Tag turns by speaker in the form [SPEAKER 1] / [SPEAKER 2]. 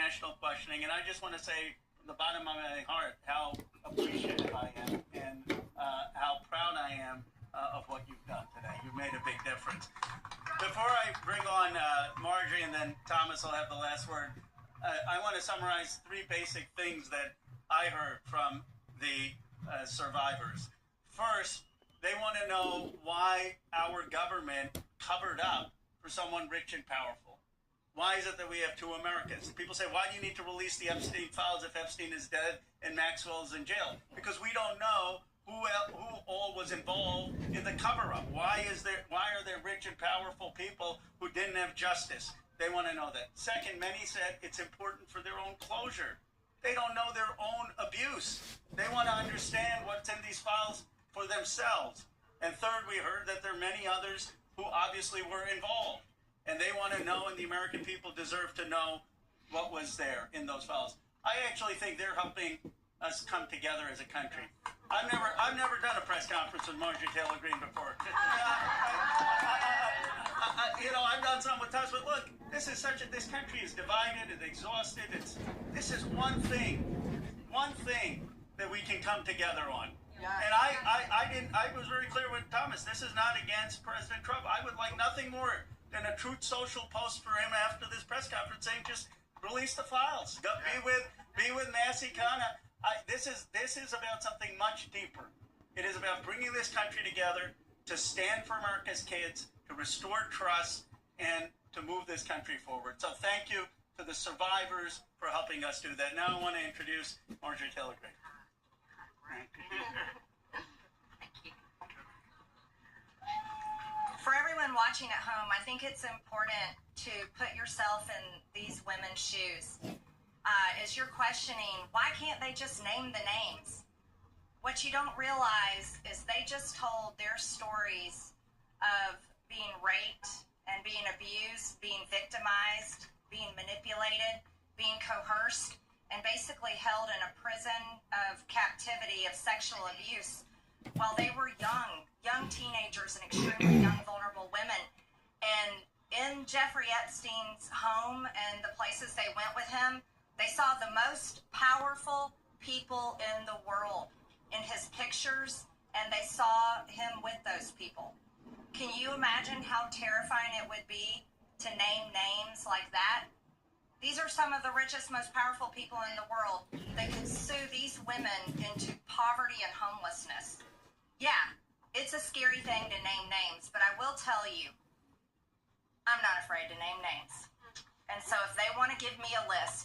[SPEAKER 1] national questioning, and I just want to say from the bottom of my heart how appreciative I am and how proud I am of what you've done today. You've made a big difference. Before I bring on Marjorie and then Thomas will have the last word, I want to summarize three basic things that I heard from the survivors. First, they want to know why our government covered up for someone rich and powerful. Why is it that we have two Americas? People say, why do you need to release the Epstein files if Epstein is dead and Maxwell is in jail? Because we don't know who all was involved in the cover-up. Why are there rich and powerful people who didn't have justice? They want to know that. Second, many said it's important for their own closure. They don't know their own abuse. They want to understand what's in these files for themselves. And third, we heard that there are many others who obviously were involved. And they want to know, and the American people deserve to know what was there in those files. I actually think they're helping us come together as a country. I've never done a press conference with Marjorie Taylor Greene before. I've done some with Thomas, but look, this country is divided and exhausted. This is one thing that we can come together on. Yeah. And I was very clear with Thomas. This is not against President Trump. I would like nothing more than a Truth Social post for him after this press conference saying, just release the files. Be with Massey Khan. This is about something much deeper. It is about bringing this country together to stand for America's kids, to restore trust, and to move this country forward. So thank you to the survivors for helping us do that. Now I want to introduce Marjorie Taylor Greene.
[SPEAKER 2] Thank you. For everyone watching at home, I think it's important to put yourself in these women's shoes. As you're questioning, why can't they just name the names? What you don't realize is they just told their stories of being raped and being abused, being victimized, being manipulated, being coerced, and basically held in a prison of captivity of sexual abuse while they were young teenagers and extremely young, vulnerable women. And in Jeffrey Epstein's home and the places they went with him, they saw the most powerful people in the world in his pictures, and they saw him with those people. Can you imagine how terrifying it would be to name names like that? These are some of the richest, most powerful people in the world. They could sue these women into poverty and homelessness. Yeah, it's a scary thing to name names, but I will tell you, I'm not afraid to name names. And so if they want to give me a list